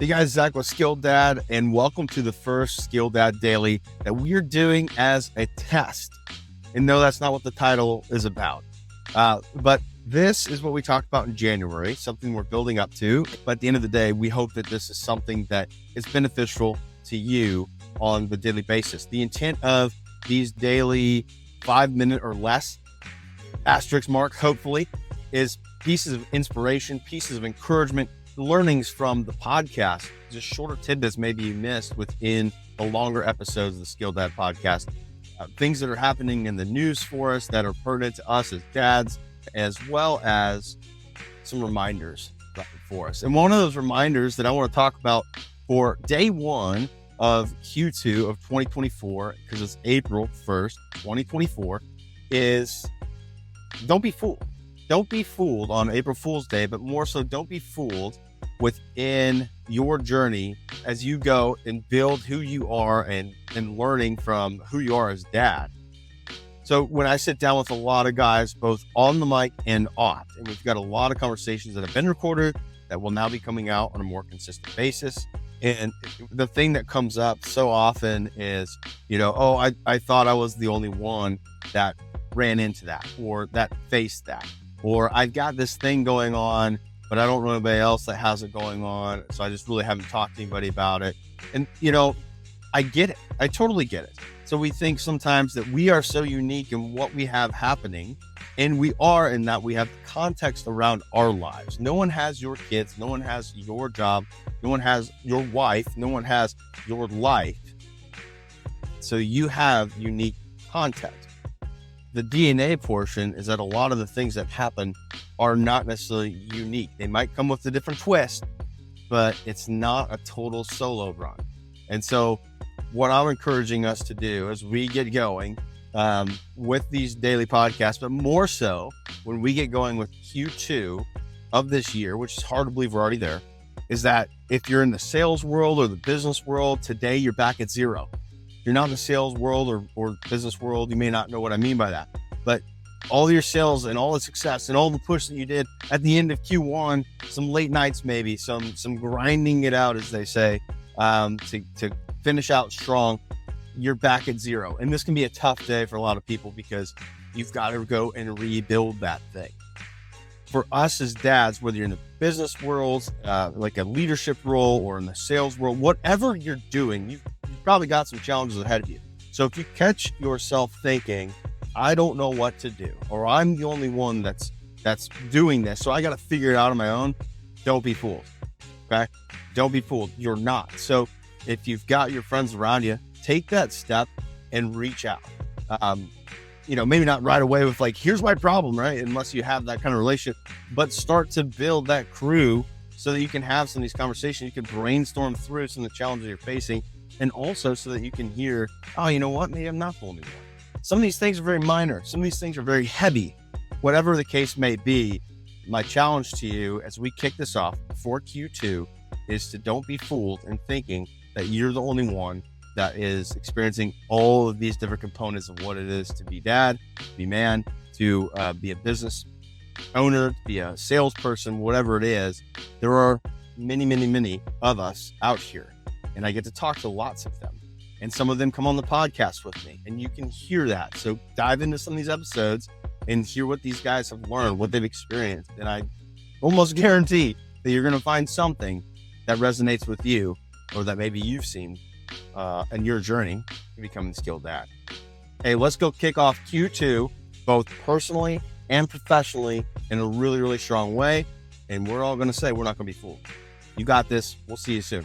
Hey guys, Zach with Skilled Dad, and welcome to the first Skilled Dad Daily that we're doing as a test. And no, that's not what the title is about. But this is what we talked about in January, something we're building up to. But at the end of the day, we hope that this is something that is beneficial to you on the daily basis. The intent of these daily 5-minute or less asterisk mark, hopefully, is pieces of inspiration, pieces of encouragement, learnings from the podcast, just shorter tidbits maybe you missed within the longer episodes of the Skilled Dad podcast. Things that are happening in the news for us that are pertinent to us as dads, as well as some reminders for us. And one of those reminders that I want to talk about for day one of Q2 of 2024, because it's April 1st, 2024, is don't be fooled. Don't be fooled on April Fool's Day, but more so, don't be fooled within your journey as you go and build who you are and learning from who you are as dad. So when I sit down with a lot of guys, both on the mic and off, and we've got a lot of conversations that have been recorded that will now be coming out on a more consistent basis. And the thing that comes up so often is, I thought I was the only one that ran into that or that faced that. Or I've got this thing going on, but I don't know anybody else that has it going on. So I just really haven't talked to anybody about it. And, I get it. I totally get it. So we think sometimes that we are so unique in what we have happening. And we are, in that we have the context around our lives. No one has your kids. No one has your job. No one has your wife. No one has your life. So you have unique context. The DNA portion is that a lot of the things that happen are not necessarily unique. They might come with a different twist, but it's not a total solo run. And so what I'm encouraging us to do as we get going with these daily podcasts, but more so when we get going with Q2 of this year, which is hard to believe we're already there, is that if you're in the sales world or the business world, today you're back at zero. If you're not in the sales world or business world, you may not know what I mean by that. But all your sales and all the success and all the push that you did at the end of Q1, some late nights maybe, some grinding it out, as they say, to finish out strong, you're back at zero. And this can be a tough day for a lot of people because you've got to go and rebuild that thing. For us as dads, whether you're in the business world, like a leadership role, or in the sales world, whatever you're doing, you've probably got some challenges ahead of you. So if you catch yourself thinking, I don't know what to do, or I'm the only one that's doing this, so I got to figure it out on my own, don't be fooled. Okay? Don't be fooled. You're not. So if you've got your friends around you, take that step and reach out. Maybe not right away with like, here's my problem, right? Unless you have that kind of relationship, but start to build that crew so that you can have some of these conversations. You can brainstorm through some of the challenges you're facing, and also so that you can hear, oh, you know what? Maybe I'm not the only one. Some of these things are very minor. Some of these things are very heavy. Whatever the case may be, my challenge to you as we kick this off for Q2 is to don't be fooled in thinking that you're the only one that is experiencing all of these different components of what it is to be dad, to be man, to be a business owner, to be a salesperson, whatever it is. There are many, many, many of us out here, and I get to talk to lots of them. And some of them come on the podcast with me, and you can hear that. So dive into some of these episodes and hear what these guys have learned, what they've experienced. And I almost guarantee that you're going to find something that resonates with you, or that maybe you've seen in your journey to becoming skilled dad. Hey, let's go kick off Q2, both personally and professionally, in a really, really strong way. And we're all going to say we're not going to be fooled. You got this. We'll see you soon.